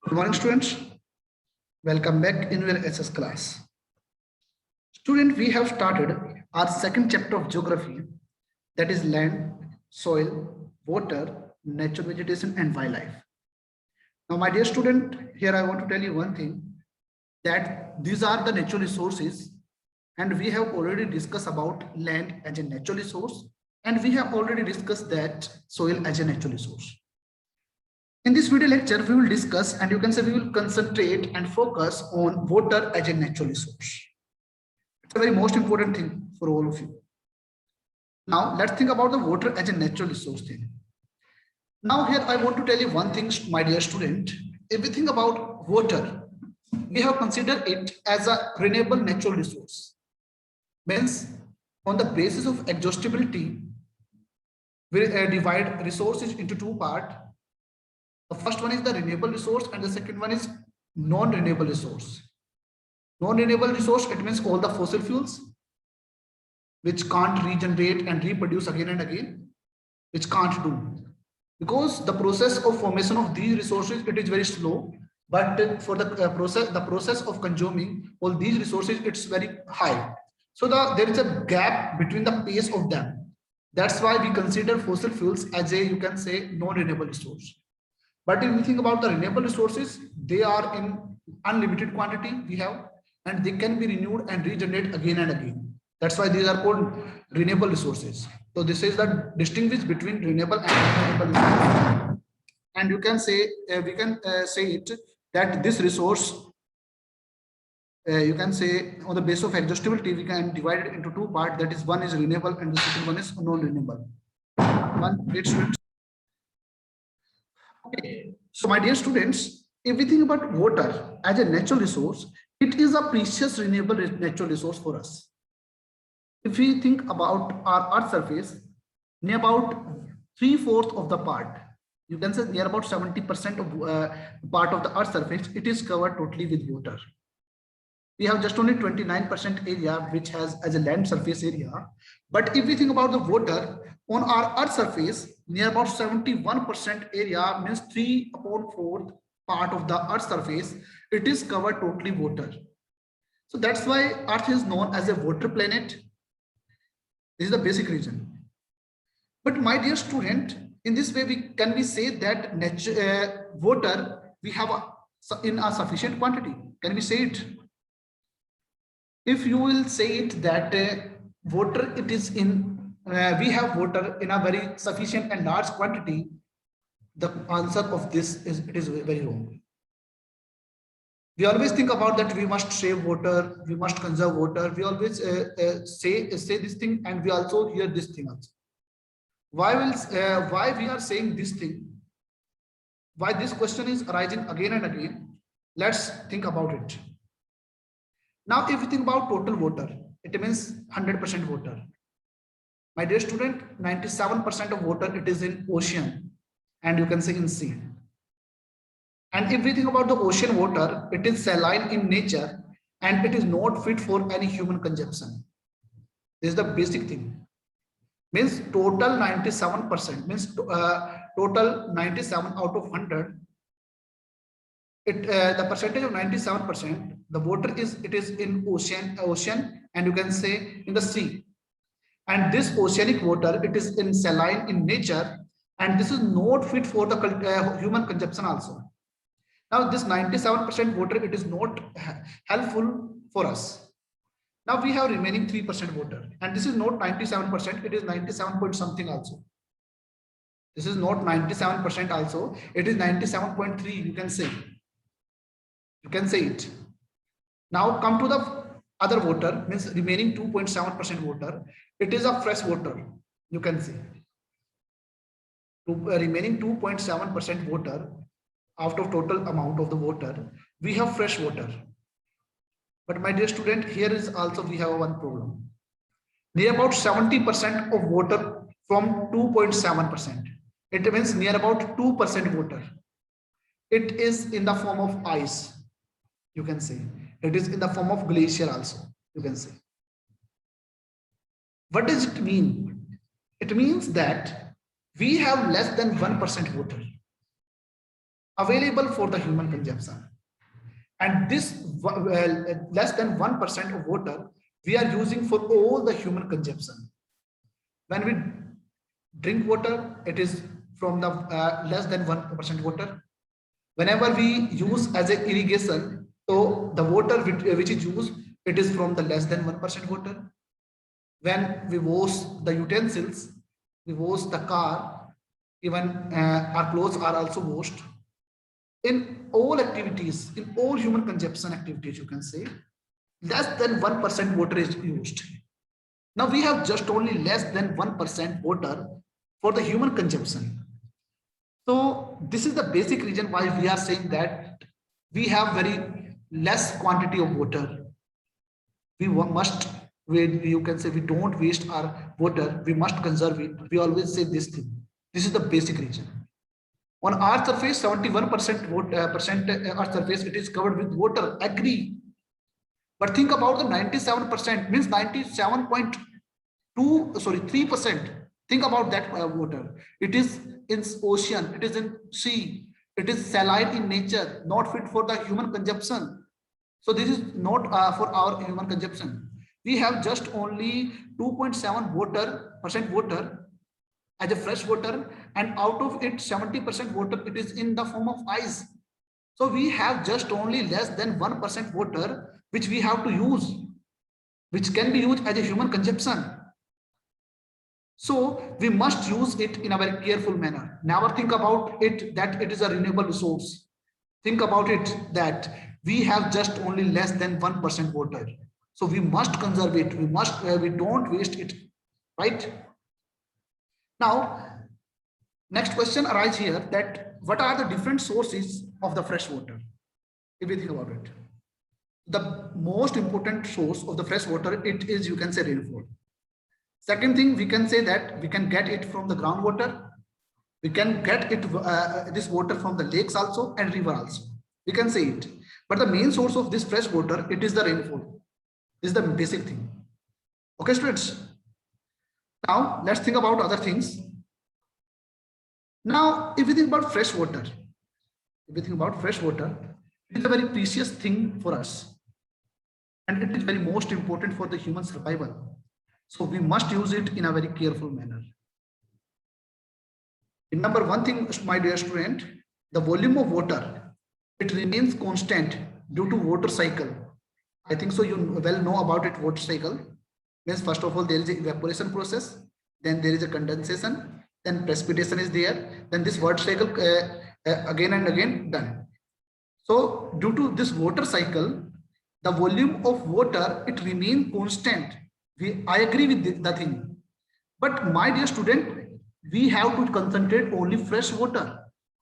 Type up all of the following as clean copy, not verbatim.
Good morning, students. Welcome back in your SS class. Student, we have started our second chapter of geography, that is land, soil, water, natural vegetation, and wildlife. Now, my dear student, here I want to tell you one thing, that these are the natural resources, and we have already discussed about land as a natural resource, and we have already discussed that soil as a natural resource. In this video lecture, we will discuss, and you can say we will concentrate and focus on water as a natural resource. It's a very most important thing for all of you. Now, let's think about the water as a natural resource thing. Now, here I want to tell you one thing, my dear student. If we think about water, we have considered it as a renewable natural resource. Means, on the basis of exhaustibility, we divide resources into two parts. The first one is the renewable resource and the second one is non-renewable resource. Non-renewable resource, it means all the fossil fuels which can't regenerate and reproduce again and again, which can't do. Because the process of formation of these resources, it is very slow, but for the process of consuming all these resources, it's very high. So there is a gap between the pace of them. That's why we consider fossil fuels as a, you can say, non-renewable resource. But if we think about the renewable resources, they are in unlimited quantity we have, and they can be renewed and regenerated again and again. That's why these are called renewable resources. So this is the distinguish between renewable and non-renewable resources. And you can say, we can say it that this resource, you can say on the basis of exhaustibility, we can divide it into two parts. That is, one is renewable and the second one is non-renewable. Okay. So my dear students, if we think about water as a natural resource, it is a precious renewable natural resource for us. If we think about our Earth surface, near about 3/4 of the part, you can say near about 70% of part of the Earth surface, it is covered totally with water. We have just only 29% area which has as a land surface area. But if we think about the water on our Earth surface, near about 71% area, means 3/4 part of the Earth surface, it is covered totally water. So that's why Earth is known as a water planet. This is the basic reason. But my dear student, in this way, we say that water we have in a sufficient quantity. Can we say it? If you will say it that water, it is in, we have water in a very sufficient and large quantity, the answer of this is, it is very wrong. We always think about that we must save water, we must conserve water. We always say this thing, and we also hear this thing also. Why we are saying this thing? Why this question is arising again and again? Let's think about it. Now, if you think about total water, it means 100% water. My dear student, 97% of water, it is in ocean, and you can say in sea. And if we think about the ocean water, it is saline in nature, and it is not fit for any human consumption. This is the basic thing. Means total 97%, means total 97 out of 100. The percentage of 97%, the water is, it is in ocean, and you can say in the sea. And this oceanic water, it is in saline in nature, and this is not fit for the human consumption also. Now this 97% water, it is not helpful for us. Now we have remaining 3% water, and this is not 97%, it is 97 point something also. This is not 97% also, it is 97.3, you can say. You can say it. Now come to the other water, means remaining 2.7% water. It is a fresh water, you can see. Remaining 2.7% water out of total amount of the water, we have fresh water. But my dear student, here is also we have one problem. Near about 70% of water from 2.7%. It means near about 2% water. It is in the form of ice. You can say it is in the form of glacier also, you can say. What does it mean? It means that we have less than 1% water. available for the human consumption. And this less than 1% of water we are using for all the human consumption. When we drink water, it is from the less than 1% water. Whenever we use as a irrigation, so the water which is used, it is from the less than 1% water. When we wash the utensils, we wash the car, even our clothes are also washed. In all activities, in all human consumption activities, you can say, less than 1% water is used. Now we have just only less than 1% water for the human consumption. So this is the basic reason why we are saying that we have very less quantity of water. You can say we don't waste our water, we must conserve it. We always say this thing. This is the basic reason. On Earth surface, 71% Earth surface, it is covered with water, agree. But think about the 97%, means 3%. Think about that water. It is in ocean, it is in sea, it is saline in nature, not fit for the human consumption. So this is not for our human consumption. We have just only 2.7% water as a fresh water, and out of it 70% water it is in the form of ice. So we have just only less than 1% water which we have to use, which can be used as a human consumption. So we must use it in a very careful manner. Never think about it that it is a renewable resource. Think about it that we have just only less than 1% water. So we must conserve it. We don't waste it, right? Now, next question arises here that what are the different sources of the fresh water? If we think about it, the most important source of the fresh water, it is, you can say, rainfall. Second thing, we can say that we can get it from the groundwater. We can get it this water from the lakes also and river also. We can say it. But the main source of this fresh water, it is the rainfall. This is the basic thing. Okay, students. Now let's think about other things. Now, if we think about fresh water, it is a very precious thing for us, and it is very most important for the human survival. So we must use it in a very careful manner. In number one thing, my dear student, the volume of water, it remains constant due to water cycle. I think so you well know about it. Water cycle means, first of all, there is an evaporation process, then there is a condensation, then precipitation is there, then this water cycle again and again done. So due to this water cycle, the volume of water, it remains constant. I agree with the thing, but my dear student, we have to concentrate only fresh water,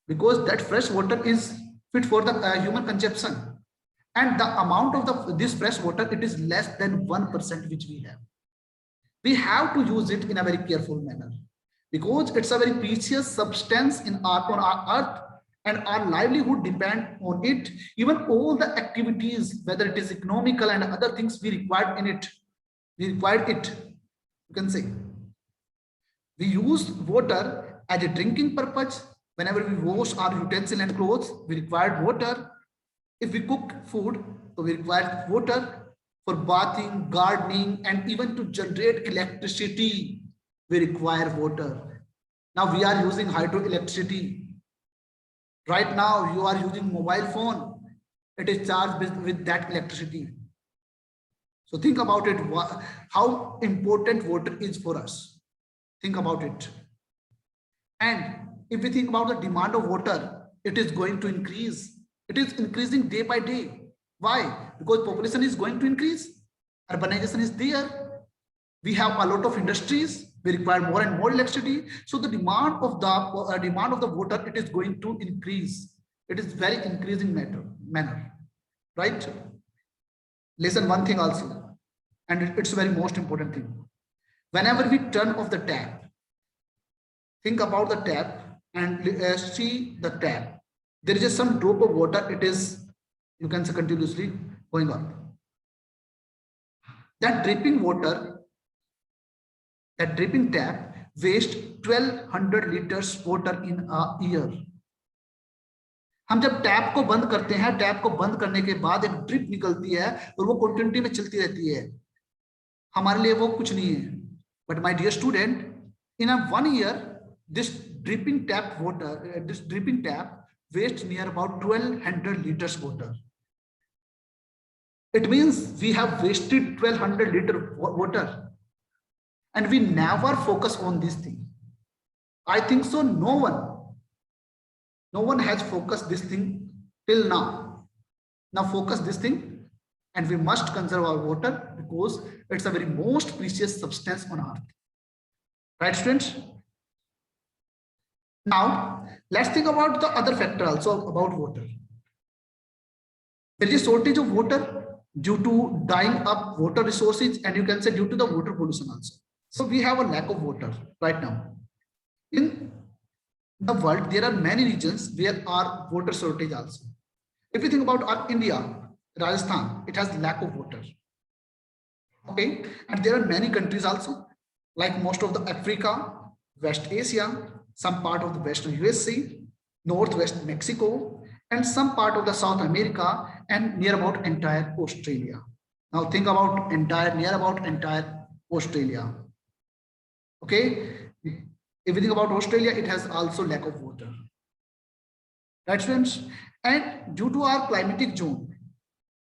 because that fresh water is fit for the human consumption, and the amount of this fresh water, it is less than 1% which we have. We have to use it in a very careful manner, because it's a very precious substance on our earth, and our livelihood depend on it. Even all the activities, whether it is economical and other things, we require it. You can say. We use water as a drinking purpose. Whenever we wash our utensil and clothes, we require water. If we cook food, so we require water. For bathing, gardening, and even to generate electricity, we require water. Now we are using hydroelectricity. Right now you are using mobile phone. It is charged with that electricity. So think about it, how important water is for us. Think about it. And if we think about the demand of water, it is going to increase. It is increasing day by day. Why? Because population is going to increase. Urbanization is there. We have a lot of industries. We require more and more electricity. So the demand of the water, it is going to increase. It is very increasing manner, right? Listen one thing also, and it's a very most important thing. Whenever we turn off the tap, think about the tap and see the tap. There is some drop of water. It is, you can say, continuously going on. That dripping water, that dripping tap wastes 1200 liters water in a year. हम जब tap को बंद करते हैं, tap को बंद करने के बाद एक ड्रिप निकलती है और वो कंटिन्यूटी में चलती रहती है, हमारे लिए वो कुछ नहीं है। But my dear student, in a 1 year this dripping tap water, this dripping tap wastes near about 1200 liters water. It means we have wasted 1200 liter water, and we never focus on this thing. I think so no one has focused this thing till now. Now focus this thing, and we must conserve our water because it's a very most precious substance on earth. Right, students? Now let's think about the other factor also about water. There is a shortage of water due to drying up water resources, and you can say due to the water pollution also. So we have a lack of water right now. In the world, there are many regions where are water shortage also. If you think about our India, Rajasthan, it has lack of water. Okay, and there are many countries also, like most of the Africa, West Asia, some part of the Western USA, Northwest Mexico, and some part of the South America, and near about entire Australia. Now think about near about entire Australia. Okay, if you think about Australia, it has also lack of water. Right, students? And due to our climatic zone,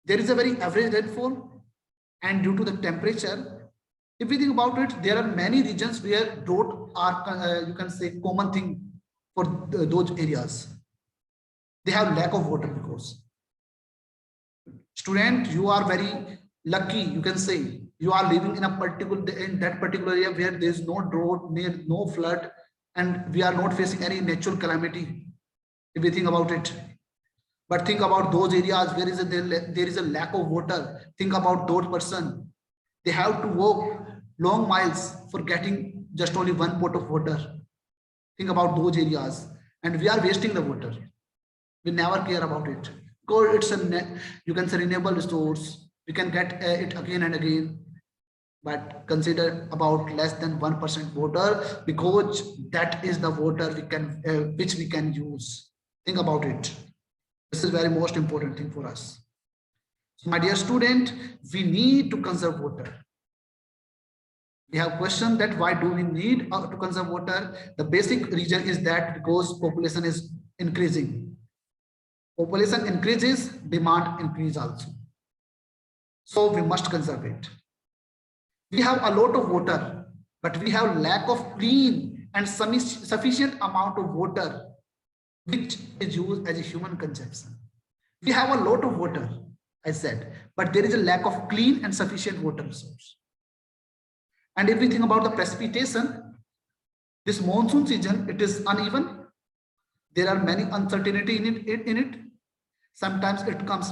there is a very average rainfall, and due to the temperature, if we think about it, there are many regions where drought are, you can say, common thing for those areas. They have lack of water because. Student, you are very lucky, you can say. You are living in that particular area where there is no drought, no flood, and we are not facing any natural calamity, if we think about it. But think about those areas where there is a lack of water. Think about those person. They have to walk long miles for getting just only one pot of water. Think about those areas, and we are wasting the water. We never care about it because it's you can say renewable resource. We can get it again and again, but consider about less than 1% water, because that is the water we can which we can use. Think about it. This is very most important thing for us. So my dear student, we need to conserve water. We have questioned that why do we need to conserve water? The basic reason is that because population is increasing. Population increases, demand increase also. So we must conserve it. We have a lot of water, but we have lack of clean and sufficient amount of water which is used as a human consumption. We have a lot of water, I said, but there is a lack of clean and sufficient water resource. And if we think about the precipitation, this monsoon season, it is uneven. There are many uncertainty in it. Sometimes it comes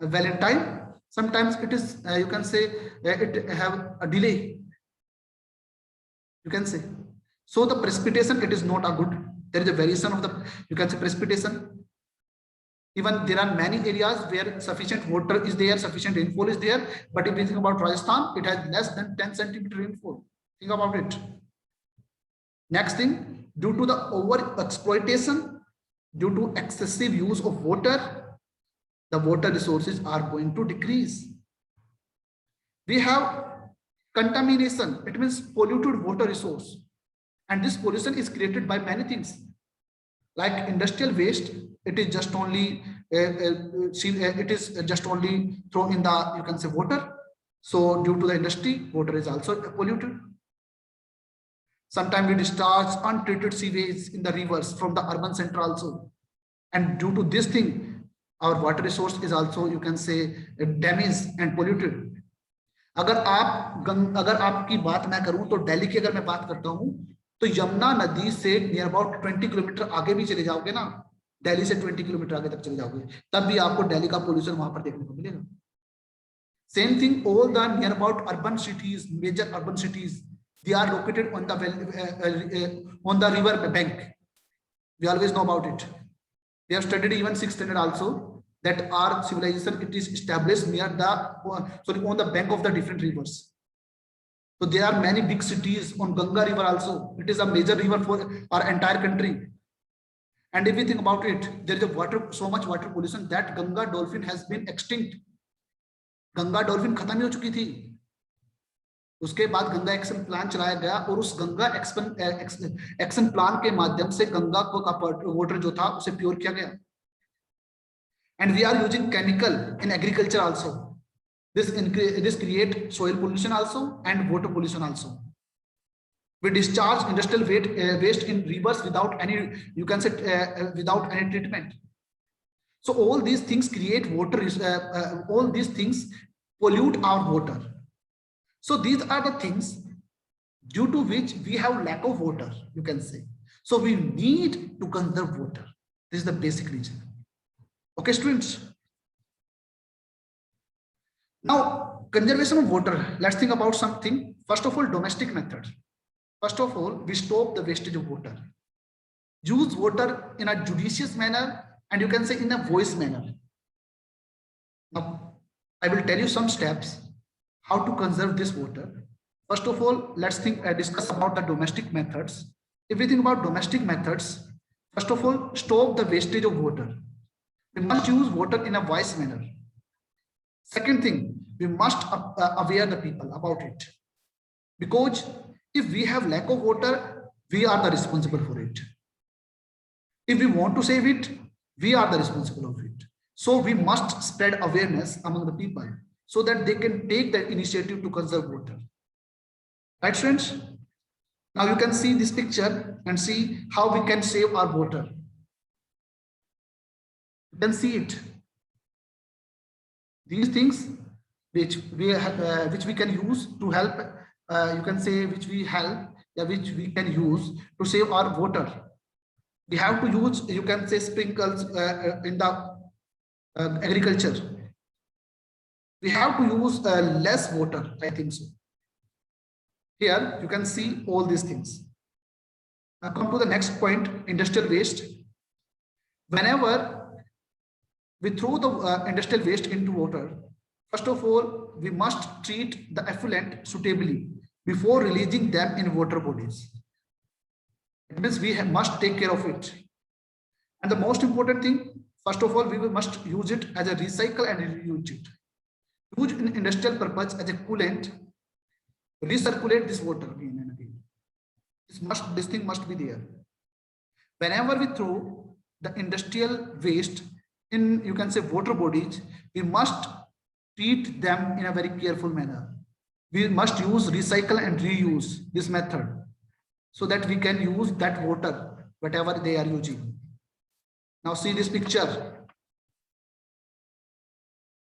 well in time. Sometimes it is, you can say, it have a delay. You can say. So the precipitation, it is not a good. There is a variation of the, you can say, precipitation. Even there are many areas where sufficient water is there, sufficient rainfall is there. But if you think about Rajasthan, it has less than 10 centimeter rainfall. Think about it. Next thing, due to the over exploitation, due to excessive use of water, the water resources are going to decrease. We have contamination, it means polluted water resource. And this pollution is created by many things. Like industrial waste, it is just only it is just only thrown in the, you can say, water. So due to the industry, water is also polluted. Sometimes we discharge untreated sewage in the rivers from the urban center also, and due to this thing, our water resource is also, you can say, damaged and polluted. अगर आपकी बात मैं करूं तो दिल्ली की अगर मैं बात करता हूं तो यमुना नदी से नियर अबाउट 20 किलोमीटर आगे भी चले जाओगे ना, दिल्ली से 20 किलोमीटर आगे तक चले जाओगे, तब भी आपको दिल्ली का पोल्यूशन वहां पर देखने को मिलेगा. Same thing, all the near about urban cities, major urban cities, they are located on the river bank. We always know about it. We have studied even 6th standard also that our civilization, it is established near the on the bank of the different rivers. So there are many big cities on Ganga river also. It is a major river for our entire country. And if you think about it, there is a so much water pollution that Ganga dolphin has been extinct. Ganga dolphin खत्म ही हो चुकी थी. उसके बाद Ganga action plan चलाया गया और उस गंगा एक्शन प्लान के माध्यम से गंगा को का वाटर जो था उसे प्योर किया गया. And we are using chemical in agriculture also. This create soil pollution also and water pollution also. We discharge industrial waste in rivers without any, you can say, without any treatment. So all these things create water, all these things pollute our water. So these are the things due to which we have lack of water, you can say. So we need to conserve water. This is the basic reason. Okay, students. Now, conservation of water. Let's think about something. First of all, domestic method. First of all, we stop the wastage of water. Use water in a judicious manner, and you can say in a wise manner. Now, I will tell you some steps how to conserve this water. First of all, let's discuss about the domestic methods. If we think about domestic methods, first of all, stop the wastage of water. We must use water in a wise manner. Second thing, we must aware the people about it. Because if we have lack of water, we are the responsible for it. If we want to save it, we are the responsible of it. So we must spread awareness among the people so that they can take the initiative to conserve water. Right, friends? Now you can see this picture and see how we can save our water. You can see it. These things which we can use to help, you can say which we can use to save our water. We have to use, you can say, sprinkles in the agriculture. We have to use less water, I think so. Here you can see all these things. Now come to the next point, industrial waste. Whenever we throw the industrial waste into water, first of all, we must treat the effluent suitably before releasing them in water bodies. It means we must take care of it. And the most important thing, first of all, we must use it as a recycle and reuse it. Use in industrial purpose as a coolant, recirculate this water again and again. This thing must be there. Whenever we throw the industrial waste in, you can say, water bodies, we must treat them in a very careful manner. We must use recycle and reuse this method so that we can use that water, whatever they are using. Now see this picture.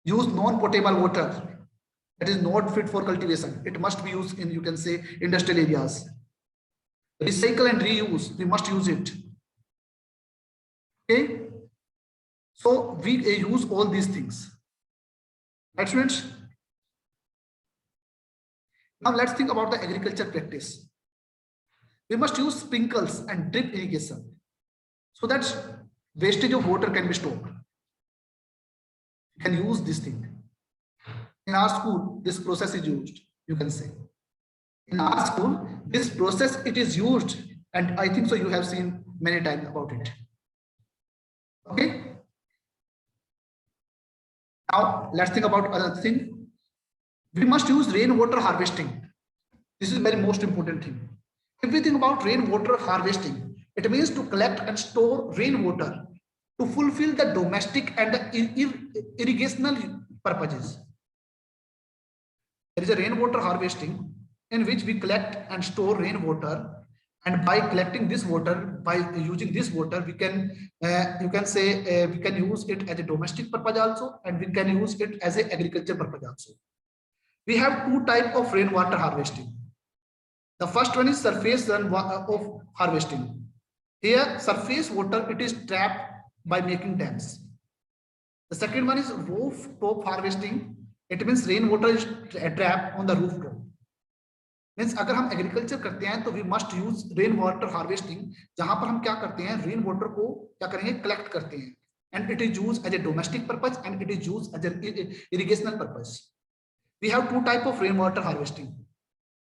Use non-potable water that is not fit for cultivation. It must be used in, you can say, industrial areas. Recycle and reuse, we must use it. Okay. So we use all these things. Right, students? Now let's think about the agriculture practice. We must use sprinkles and drip irrigation so that wastage of water can be stopped. You can use this thing. In our school, this process is used, you can say. In our school, this process, it is used, and I think so you have seen many times about it. Okay. Now let's think about another thing. We must use rainwater harvesting. This is very most important thing. If we think about rainwater harvesting, it means to collect and store rainwater to fulfill the domestic and the irrigational purposes. There is a rainwater harvesting in which we collect and store rainwater, and by collecting this water, by using this water, we can, you can say, we can use it as a domestic purpose also, and we can use it as an agriculture purpose also. We have two types of rainwater harvesting. The first one is surface run of harvesting. Here, surface water, it is trapped by making dams. The second one is rooftop harvesting. It means rainwater is trapped on the rooftop. Means अगर हम agriculture करते हैं तो we must use rain water harvesting, जहां पर हम क्या करते हैं, रेन वाटर को क्या करेंगे, कलेक्ट करते हैं, and it is use as a domestic purpose and it is use as a irrigational purpose. We have two type of rain water harvesting.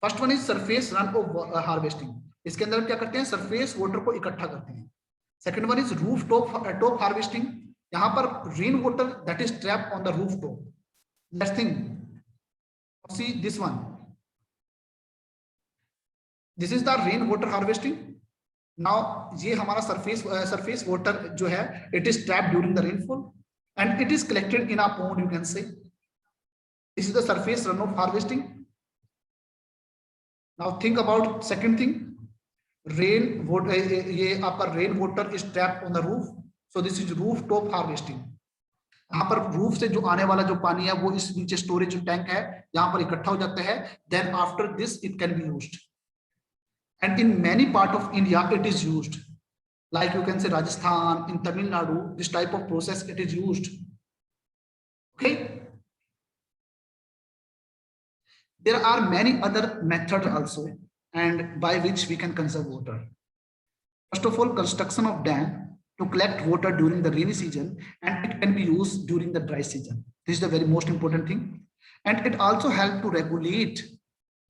First one is surface run off harvesting. इसके अंदर क्या करते हैं, surface water को इकट्ठा करते हैं. Second one is top harvesting. यहाँ पर rain water that is trapped on the rooftop. Next thing, see this one. This is the rain water harvesting. Now ये हमारा surface water जो है, it is trapped during the rainfall and it is collected in a pond, you can say. This is the surface runoff harvesting. Now think about second thing. Rain water, ये आपका rain water is trapped on the roof. So this is rooftop harvesting. यहाँ पर roof से जो आने वाला जो पानी है वो इस नीचे स्टोरेज टैंक है यहाँ पर इकट्ठा हो जाता है. Then after this it can be used. And in many part of India it is used. Like you can say Rajasthan, in Tamil Nadu, this type of process it is used. Okay. There are many other methods also, and by which we can conserve water. First of all, construction of dam to collect water during the rainy season, and it can be used during the dry season. This is the very most important thing. And it also helps to regulate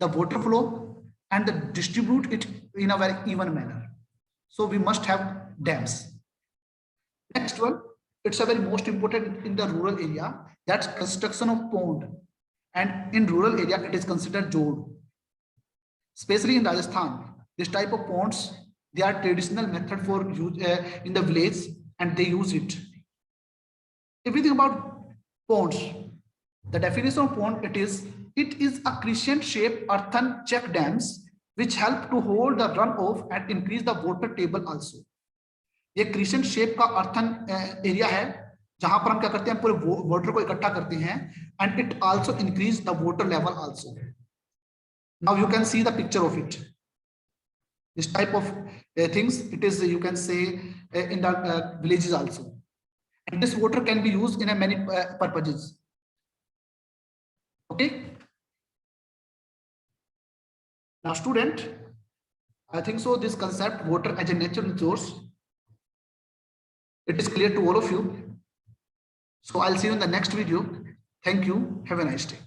the water flow and distribute it in a very even manner. So we must have dams. Next one, it's a very most important in the rural area, that's construction of pond. And in rural area, it is considered jod. Especially in Rajasthan, this type of ponds, they are traditional method for use in the village, and they use it. Everything about ponds. The definition of pond, it is a crescent-shaped earthen check dams which help to hold the runoff and increase the water table also. ये crescent shape का earthen area है जहां पर हम क्या करते हैं, पूरे वाटर को इकट्ठा करते हैं, and it also increase the water level also. Now you can see the picture of it. This type of things it is, you can say in the villages also, and this water can be used in a many purposes. Okay. Now student, I think so this concept water as a natural resource, it is clear to all of you. So I'll see you in the next video. Thank you. Have a nice day.